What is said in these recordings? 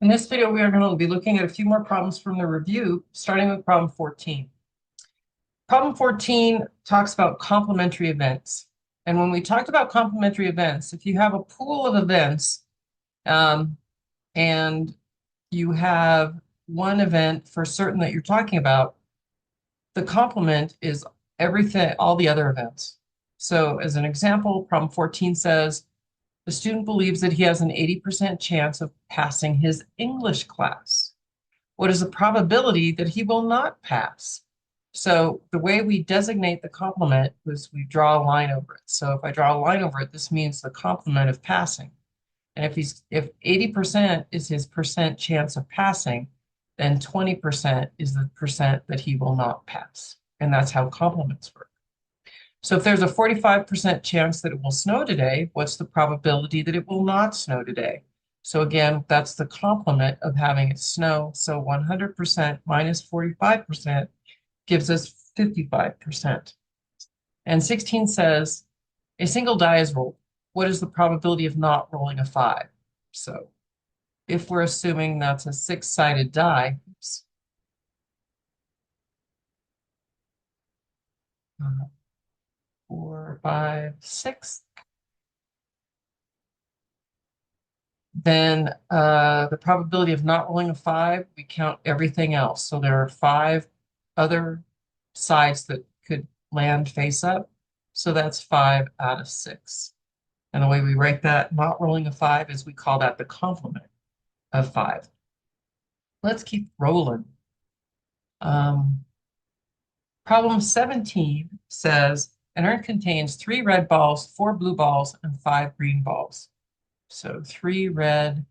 In this video, we are going to be looking at a few more problems from the review, starting with problem 14. Problem 14 talks about complementary events. And when we talked about complementary events, if you have a pool of events um, and you have one event for certain that you're talking about, the complement is everything, all the other events. So as an example, problem 14 says, the student believes that he has an 80% chance of passing his English class. What is the probability that he will not pass? So the way we designate the complement is we draw a line over it. So if I draw a line over it, this means the complement of passing. And if 80% is his percent chance of passing, then 20% is the percent that he will not pass. And that's how complements work. So if there's a 45% chance that it will snow today, what's the probability that it will not snow today? So again, that's the complement of having it snow. So 100% minus 45% gives us 55%. And 16 says, a single die is rolled. What is the probability of not rolling a 5? So if we're assuming that's a 6-sided die, oops, 4, 5, 6, then the probability of not rolling a 5, we count everything else. So there are 5 other sides that could land face up. So that's 5 out of 6. And the way we write that, not rolling a 5, is we call that the complement of 5. Let's keep rolling. Problem 17 says, an urn contains 3 red balls, 4 blue balls, and 5 green balls. So 3 red,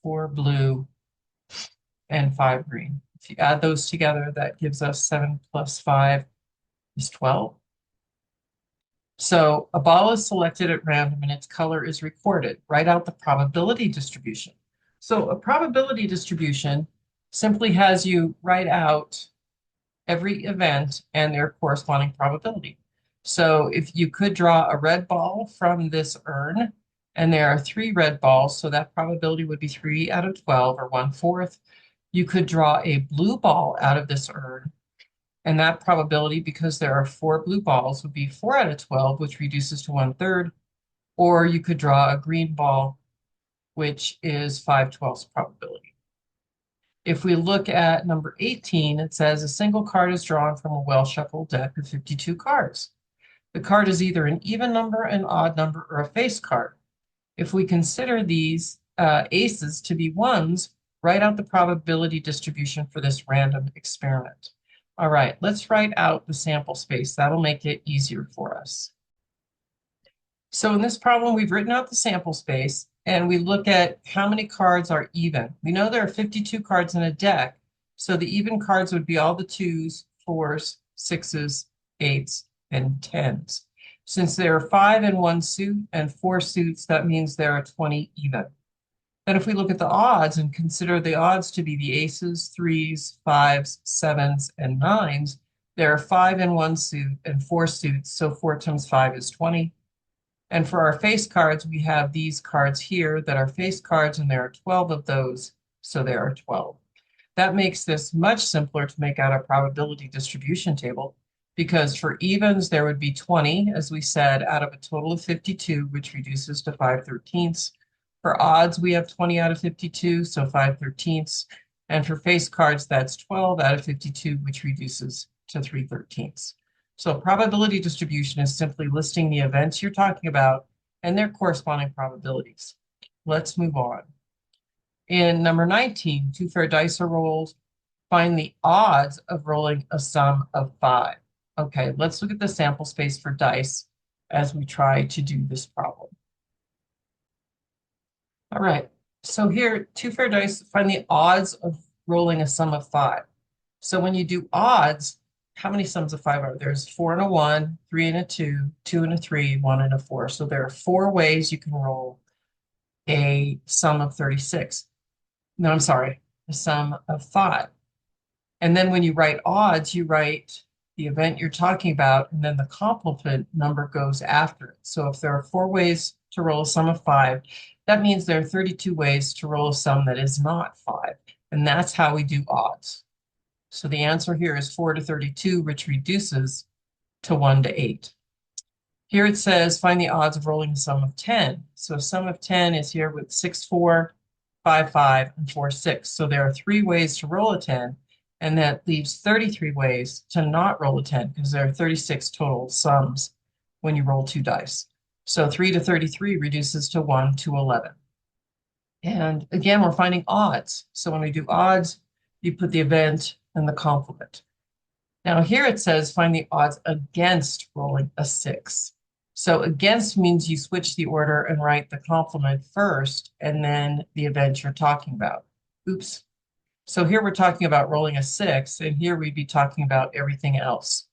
4 blue, and 5 green. If you add those together, that gives us 7 plus 5 is 12. So a ball is selected at random and its color is recorded. Write out the probability distribution. So a probability distribution simply has you write out every event and their corresponding probability. So if you could draw a red ball from this urn, and there are 3 red balls, so that probability would be 3 out of 12 or 1/4. You could draw a blue ball out of this urn, and that probability, because there are 4 blue balls, would be 4 out of 12, which reduces to 1/3. Or you could draw a green ball, which is 5/12 probability. If we look at number 18, it says a single card is drawn from a well-shuffled deck of 52 cards. The card is either an even number, an odd number, or a face card. If we consider these aces to be ones, write out the probability distribution for this random experiment. All right, let's write out the sample space. That'll make it easier for us. So in this problem, we've written out the sample space and we look at how many cards are even. We know there are 52 cards in a deck, so the even cards would be all the 2s, 4s, 6s, 8s, and 10s. Since there are 5 in one suit and 4 suits, that means there are 20 even. Then if we look at the odds and consider the odds to be the aces, 3s, 5s, 7s, and 9s, there are 5 in one suit and 4 suits, so 4 times 5 is 20. And for our face cards, we have these cards here that are face cards, and there are 12 of those, so there are 12. That makes this much simpler to make out a probability distribution table, because for evens, there would be 20, as we said, out of a total of 52, which reduces to 5/13. For odds, we have 20 out of 52, so 5/13. And for face cards, that's 12 out of 52, which reduces to 3/13. So probability distribution is simply listing the events you're talking about and their corresponding probabilities. Let's move on. In number 19, 2 fair dice are rolled. Find the odds of rolling a sum of 5. Okay, let's look at the sample space for dice as we try to do this problem. All right, so here, 2 fair dice, find the odds of rolling a sum of 5. So when you do odds, how many sums of 5 are there? There's 4 and a 1, 3 and a 2, 2 and a 3, 1 and a 4. So there are 4 ways you can roll a sum of 36. No, I'm sorry, a sum of 5. And then when you write odds, you write the event you're talking about, and then the complement number goes after it. So if there are 4 ways to roll a sum of 5. That means there are 32 ways to roll a sum that is not 5. And that's how we do odds. So the answer here is 4 to 32, which reduces to 1 to 8. Here it says, find the odds of rolling a sum of 10. So a sum of 10 is here with 6, 4, 5, 5, and 4, 6. So there are 3 ways to roll a 10, and that leaves 33 ways to not roll a 10, because there are 36 total sums when you roll 2 dice. So 3 to 33 reduces to 1 to 11. And again, we're finding odds. So when we do odds, you put the event and the complement. Now here it says find the odds against rolling a 6. So against means you switch the order and write the complement first and then the event you're talking about. Oops. So here we're talking about rolling a 6, and here we'd be talking about everything else.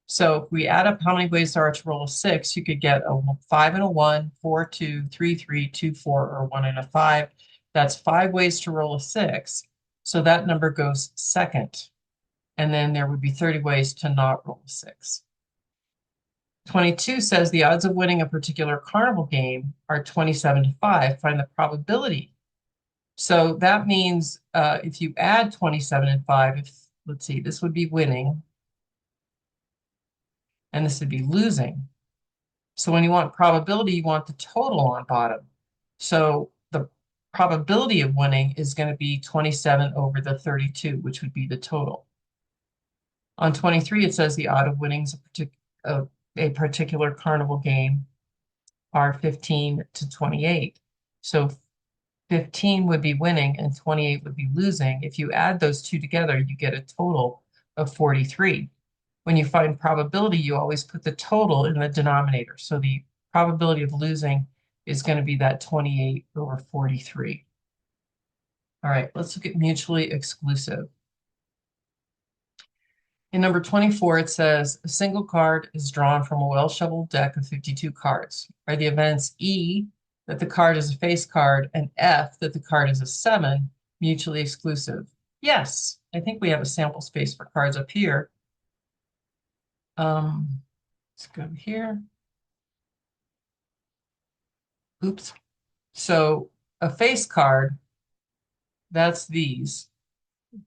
So if we add up how many ways there are to roll a 6, you could get a 5 and a 1, 4, 2, 3, 3, 2, 4, or 1 and a 5. That's 5 ways to roll a 6. So that number goes second. And then there would be 30 ways to not roll a 6. 22 says the odds of winning a particular carnival game are 27 to 5. Find the probability. So that means if you add 27 and 5, let's see, this would be winning, and this would be losing. So when you want probability, you want the total on bottom. So the probability of winning is going to be 27 over the 32, which would be the total. On 23, it says the odd of winning a particular carnival game are 15 to 28. So 15 would be winning and 28 would be losing. If you add those two together, you get a total of 43. When you find probability, you always put the total in the denominator. So the probability of losing is going to be that 28 over 43. All right, let's look at mutually exclusive. In number 24, it says, a single card is drawn from a well-shuffled deck of 52 cards. Are the events E, that the card is a face card, and F, that the card is a 7, mutually exclusive? Yes, I think we have a sample space for cards up here. Let's go here. Oops. So a face card, that's these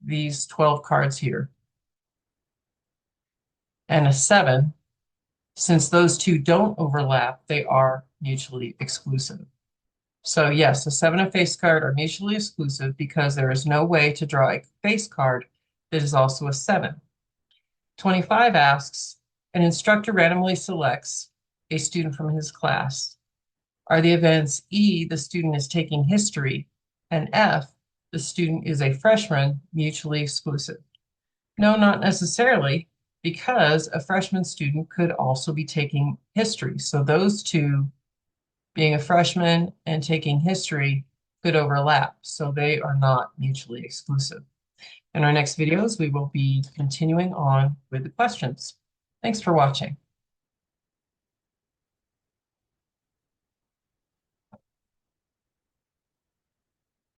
12 cards here. And a 7, since those two don't overlap, they are mutually exclusive. So yes, a 7 and face card are mutually exclusive because there is no way to draw a face card that is also a 7. 25 asks, an instructor randomly selects a student from his class. Are the events E, the student is taking history, and F, the student is a freshman, mutually exclusive? No, not necessarily, because a freshman student could also be taking history. So those two, being a freshman and taking history, could overlap. So they are not mutually exclusive. In our next videos, we will be continuing on with the questions. Thanks for watching.